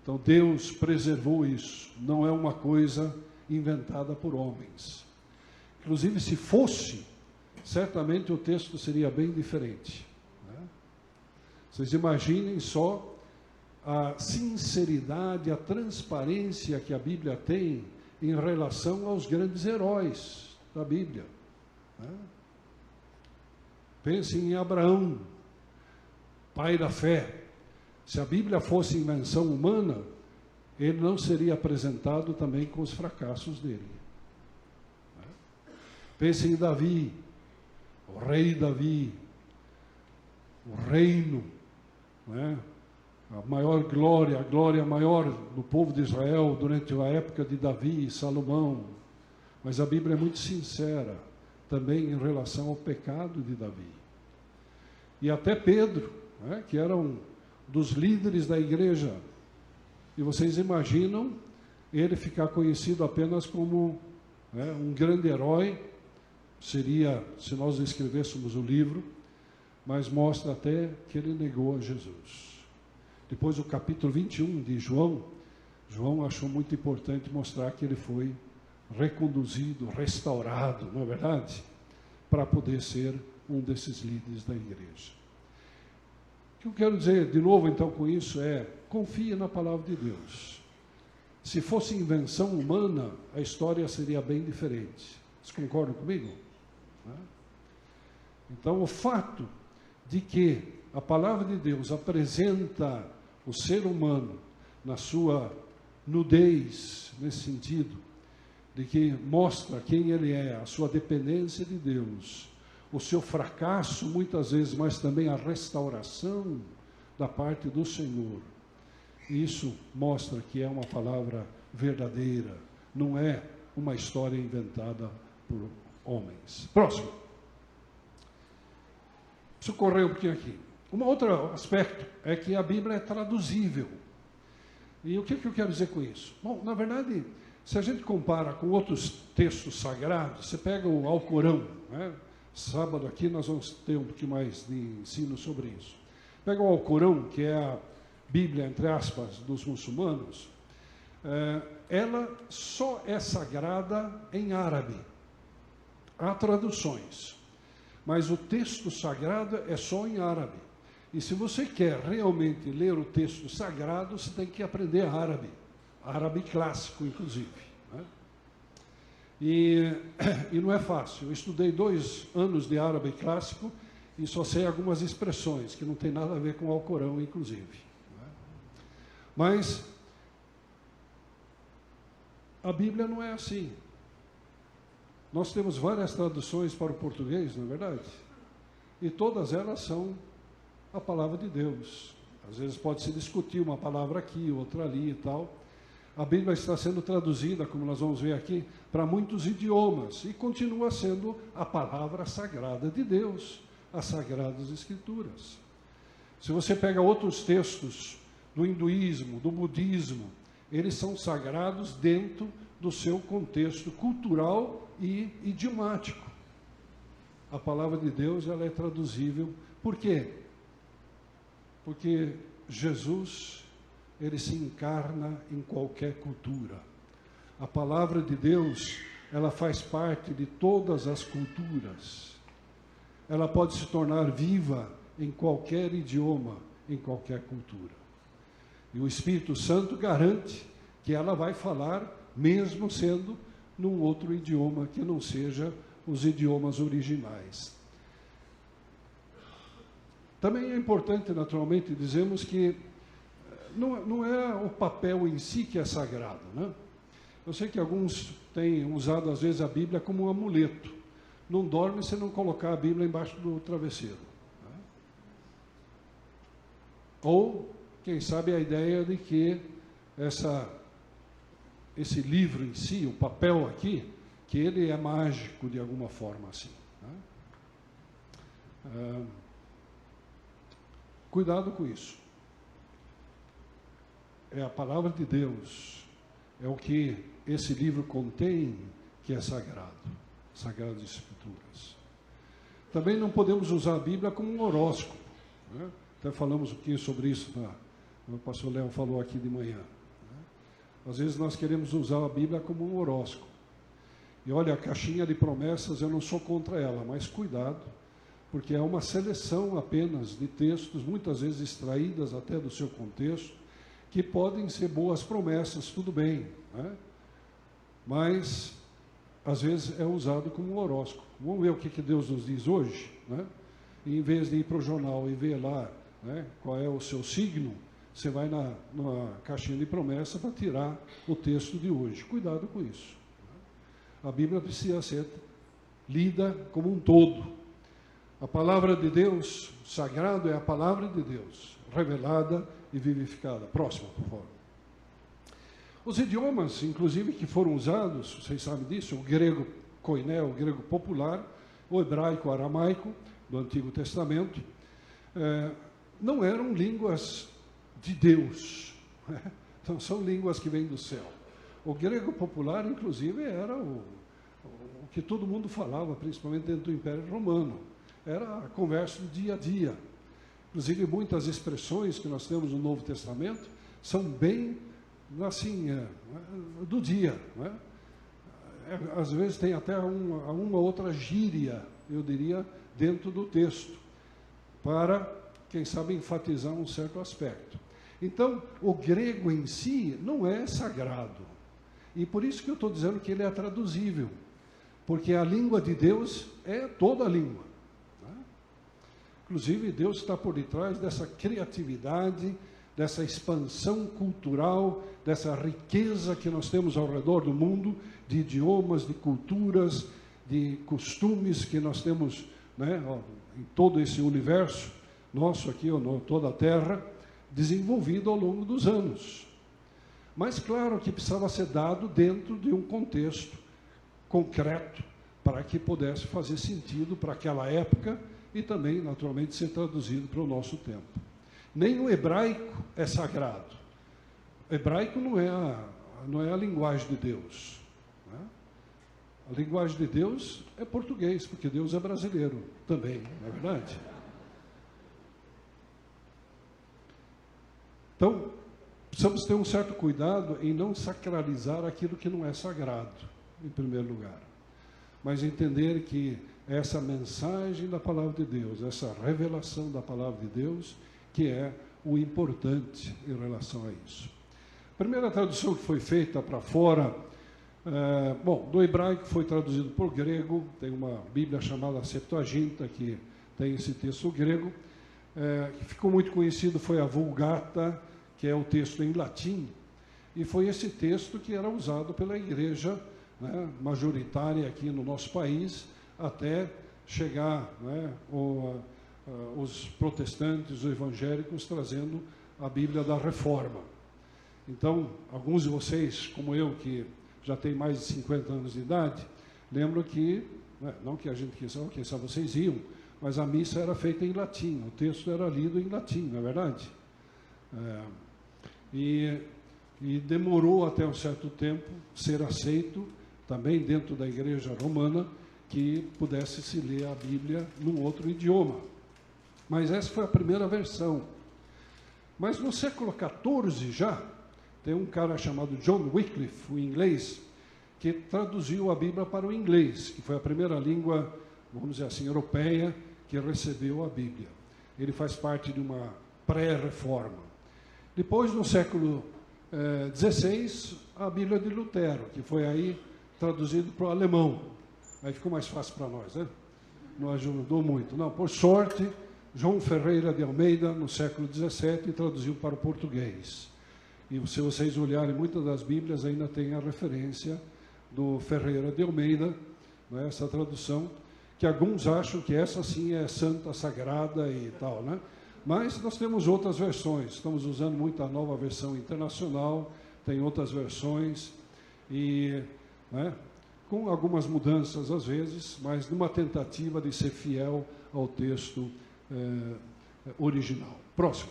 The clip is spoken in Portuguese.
Então Deus preservou isso, não é uma coisa inventada por homens. Inclusive, se fosse, certamente o texto seria bem diferente, né? Vocês imaginem só a sinceridade, a transparência que a Bíblia tem em relação aos grandes heróis da Bíblia, né? Pensem em Abraão, pai da fé. Se a Bíblia fosse invenção humana, ele não seria apresentado também com os fracassos dele. Pensem em Davi, o rei Davi, o reino, né? A maior glória, a glória maior do povo de Israel durante a época de Davi e Salomão. Mas a Bíblia é muito sincera também em relação ao pecado de Davi. E até Pedro, né, que era um dos líderes da igreja. E vocês imaginam ele ficar conhecido apenas como, né, um grande herói? Seria, se nós escrevêssemos o livro, mas mostra até que ele negou a Jesus. Depois, o capítulo 21 de João achou muito importante mostrar que ele foi reconduzido, restaurado, não é verdade? Para poder ser um desses líderes da igreja. O que eu quero dizer, de novo, então, com isso é: confie na palavra de Deus. Se fosse invenção humana, a história seria bem diferente. Vocês concordam comigo? Então, o fato de que a palavra de Deus apresenta o ser humano na sua nudez, nesse sentido, de que mostra quem ele é, a sua dependência de Deus, o seu fracasso muitas vezes, mas também a restauração da parte do Senhor. Isso mostra que é uma palavra verdadeira, não é uma história inventada por homens. Próximo. Preciso correr um pouquinho aqui. Um outro aspecto é que a Bíblia é traduzível. E o que eu quero dizer com isso? Bom, na verdade, se a gente compara com outros textos sagrados, você pega o Alcorão, né? Sábado aqui nós vamos ter um pouquinho mais de ensino sobre isso. Pega o Alcorão, que é a Bíblia, entre aspas, dos muçulmanos, ela só é sagrada em árabe. Há traduções, mas o texto sagrado é só em árabe. E se você quer realmente ler o texto sagrado, você tem que aprender árabe, árabe clássico, inclusive, né? E não é fácil. Eu estudei 2 anos de árabe clássico e só sei algumas expressões, que não tem nada a ver com o Alcorão, inclusive, né? Mas a Bíblia não é assim. Nós temos várias traduções para o português, não é verdade? E todas elas são a palavra de Deus. Às vezes pode se discutir uma palavra aqui, outra ali e tal. A Bíblia está sendo traduzida, como nós vamos ver aqui, para muitos idiomas e continua sendo a palavra sagrada de Deus, as Sagradas Escrituras. Se você pega outros textos do hinduísmo, do budismo, eles são sagrados dentro do seu contexto cultural e idiomático. A palavra de Deus, ela é traduzível. Por quê? Porque Jesus, ele se encarna em qualquer cultura. A palavra de Deus, ela faz parte de todas as culturas. Ela pode se tornar viva em qualquer idioma, em qualquer cultura. E o Espírito Santo garante que ela vai falar, mesmo sendo num outro idioma que não seja os idiomas originais. Também é importante, naturalmente, dizermos que não é o papel em si que é sagrado, né? Eu sei que alguns têm usado, às vezes, a Bíblia como um amuleto. Não dorme se não colocar a Bíblia embaixo do travesseiro, né? Ou, quem sabe, a ideia de que esse livro em si, o papel aqui, que ele é mágico de alguma forma assim, né? Cuidado com isso. É a palavra de Deus, é o que esse livro contém, que é sagrado, Sagradas Escrituras. Também não podemos usar a Bíblia como um horóscopo, né? Até falamos um pouquinho sobre isso o pastor Léo falou aqui de manhã. Às vezes nós queremos usar a Bíblia como um horóscopo. E olha, a caixinha de promessas, eu não sou contra ela, mas cuidado, porque é uma seleção apenas de textos, muitas vezes extraídas até do seu contexto, que podem ser boas promessas, tudo bem, né? Mas às vezes é usado como um horóscopo. Vamos ver o que Deus nos diz hoje, né? E em vez de ir para o jornal e ver lá, né, qual é o seu signo, você vai na caixinha de promessa para tirar o texto de hoje. Cuidado com isso. A Bíblia precisa ser lida como um todo. A palavra de Deus, sagrado é a palavra de Deus, revelada e vivificada. Próximo, por favor. Os idiomas, inclusive, que foram usados, vocês sabem disso, o grego koiné, o grego popular, o hebraico, o aramaico, do Antigo Testamento, não eram línguas de Deus, né? Então são línguas que vêm do céu. O grego popular, inclusive, era o que todo mundo falava, principalmente dentro do Império Romano. Era a conversa do dia a dia. Inclusive, muitas expressões que nós temos no Novo Testamento são bem, assim, do dia, né? Às vezes tem até uma outra gíria, eu diria, dentro do texto, para, quem sabe, enfatizar um certo aspecto. Então, o grego em si não é sagrado. E por isso que eu estou dizendo que ele é traduzível. Porque a língua de Deus é toda a língua, né? Inclusive, Deus está por detrás dessa criatividade, dessa expansão cultural, dessa riqueza que nós temos ao redor do mundo, de idiomas, de culturas, de costumes que nós temos, né, em todo esse universo nosso aqui, toda a Terra, desenvolvido ao longo dos anos. Mas claro que precisava ser dado dentro de um contexto concreto, para que pudesse fazer sentido para aquela época e também, naturalmente, ser traduzido para o nosso tempo. Nem o hebraico é sagrado. O hebraico não é a linguagem de Deus, né? A linguagem de Deus é português, porque Deus é brasileiro também, não é verdade? Então, precisamos ter um certo cuidado em não sacralizar aquilo que não é sagrado, em primeiro lugar. Mas entender que essa mensagem da palavra de Deus, essa revelação da palavra de Deus, que é o importante em relação a isso. A primeira tradução que foi feita para fora, do hebraico foi traduzido por grego, tem uma Bíblia chamada Septuaginta, que tem esse texto grego, que ficou muito conhecido foi a Vulgata, que é o texto em latim, e foi esse texto que era usado pela igreja, né, majoritária aqui no nosso país, até chegar, né, os protestantes, os evangélicos, trazendo a Bíblia da Reforma. Então, alguns de vocês, como eu, que já tem mais de 50 anos de idade, lembram que, não que a gente quis, quem sabe vocês iam, mas a missa era feita em latim, o texto era lido em latim, não é verdade? E demorou até um certo tempo ser aceito, também dentro da igreja romana, que pudesse se ler a Bíblia num outro idioma. Mas essa foi a primeira versão. Mas no século XIV já, tem um cara chamado John Wycliffe, o inglês, que traduziu a Bíblia para o inglês, que foi a primeira língua, vamos dizer assim, europeia, que recebeu a Bíblia. Ele faz parte de uma pré-reforma. Depois, no século XVI, a Bíblia de Lutero, que foi aí traduzido para o alemão. Aí ficou mais fácil para nós, né? Não ajudou muito. Não, por sorte, João Ferreira de Almeida, no século XVII, traduziu para o português. E se vocês olharem, muitas das Bíblias ainda tem a referência do Ferreira de Almeida, né, essa tradução, que alguns acham que essa sim é santa, sagrada e tal, né? Mas nós temos outras versões, estamos usando muito a nova versão internacional, tem outras versões, e, né, com algumas mudanças às vezes, mas numa tentativa de ser fiel ao texto original. Próximo.